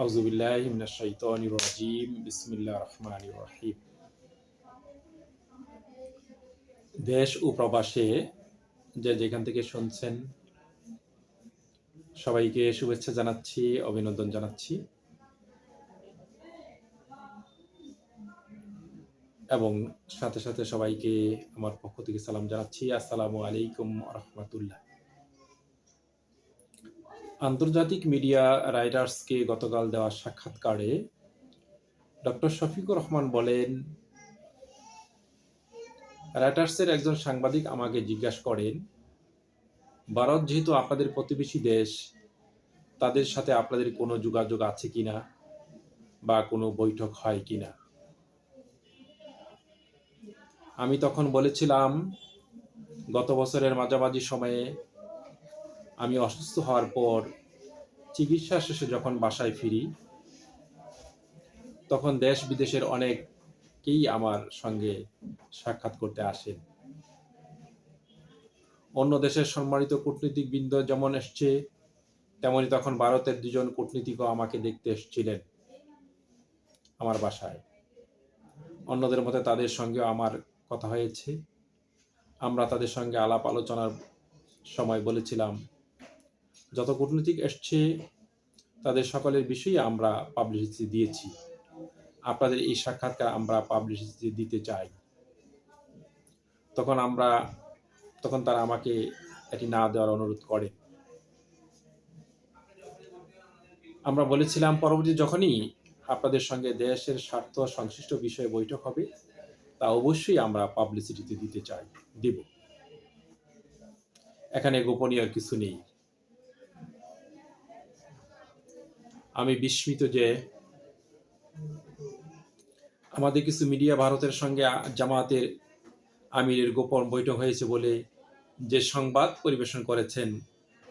আউযু বিল্লাহি মিনাশ শাইতানির রাজিম। বিসমিল্লাহির রহমানির রহিম। দেশ ও প্রবাসে যে যেখান থেকে শুনছেন সবাইকে শুভেচ্ছা জানাচ্ছি, অভিনন্দন জানাচ্ছি এবং সাথে সাথে সবাইকে আমার পক্ষ থেকে সালাম জানাচ্ছি। আসসালামু আলাইকুম ওয়া রাহমাতুল্লাহ। আন্তর্জাতিক মিডিয়া রাইটার্সকে গতকাল দেওয়া সাক্ষাৎকারে ডক্টর শফিকুর রহমান বলেন, রাইটার্সের একজন সাংবাদিক আমাকে জিজ্ঞাসা করেন, ভারত যেহেতু আপনাদের প্রতিবেশী দেশ, তাদের সাথে আপনাদের কোনো যোগাযোগ আছে কিনা বা কোনো বৈঠক হয় কিনা। আমি তখন বলেছিলাম, গত বছরের মাঝামাঝি সময়ে আমি অসুস্থ হওয়ার পর চিকিৎসা শেষে যখন বাসায় ফিরি, তখন দেশ বিদেশের অনেকেই আমার সঙ্গে সাক্ষাৎ করতে আসেন। অন্য দেশের সম্মানিত কূটনীতিকবৃন্দ যেমন এসছে, তেমনি তখন ভারতের দুজন কূটনীতিকও আমাকে দেখতে এসেছিলেন আমার বাসায়। অন্যদের মতে তাদের সঙ্গেও আমার কথা হয়েছে। আমরা তাদের সঙ্গে আলাপ আলোচনার সময় বলেছিলাম, যত কূটনীতিক এসছে তাদের সকলের বিষয়ে আমরা পাবলিসিটি দিয়েছি। আপনাদের এই সাক্ষাৎকার আমরা পাবলিসিটি দিতে চাই। তখন তারা আমাকে এটি না দেওয়ার অনুরোধ করে। আমরা বলেছিলাম, পরবর্তী যখনই আপনাদের সঙ্গে দেশের স্বার্থ সংশ্লিষ্ট বিষয়ে বৈঠক হবে, তা অবশ্যই আমরা পাবলিসিটিতে দিতে চাই, দেব। এখানে গোপনীয় কিছু নেই। আমি বিস্মিত যে আমাদের কিছু মিডিয়া ভারতের সঙ্গে জামায়াতের আমিরের গোপন বৈঠক হয়েছে বলে যে সংবাদ পরিবেশন করেছেন,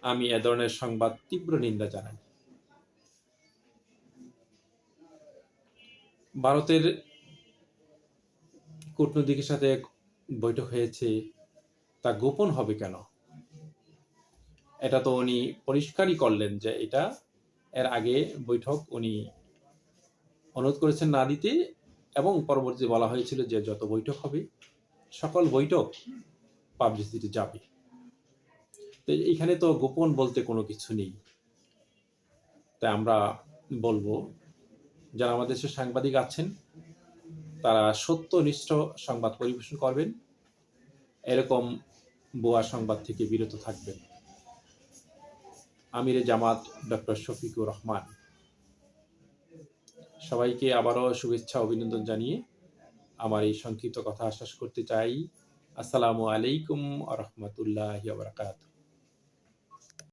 আমি এ ধরনের সংবাদ তীব্র নিন্দা জানাই। ভারতের কূটনীতিকের সাথে বৈঠক হয়েছে, তা গোপন হবে কেন? এটা তো উনি পরিষ্কারই করলেন যে এটা এর আগে বৈঠক উনি অনুরোধ করেছেন না দিতে, এবং পরবর্তীতে বলা হয়েছিল যে যত বৈঠক হবে সকল বৈঠক পাবলিসিটি যাবে। তো এখানে তো গোপন বলতে কোনো কিছু নেই। তাই আমরা বলবো, যারা আমাদের দেশের সাংবাদিক আছেন তারা সত্যনিষ্ঠ সংবাদ পরিবেশন করবেন, এরকম ভুয়া সংবাদ থেকে বিরত থাকবেন। আমিরে জামাত ডক্টর শফিকুর রহমান। সবাইকে আবারও শুভেচ্ছা অভিনন্দন জানিয়ে আমার এই সংক্ষিপ্ত কথা শেষ করতে চাই। আসসালামু আলাইকুম ওয়া রাহমাতুল্লাহি ওয়া বারাকাতুহু।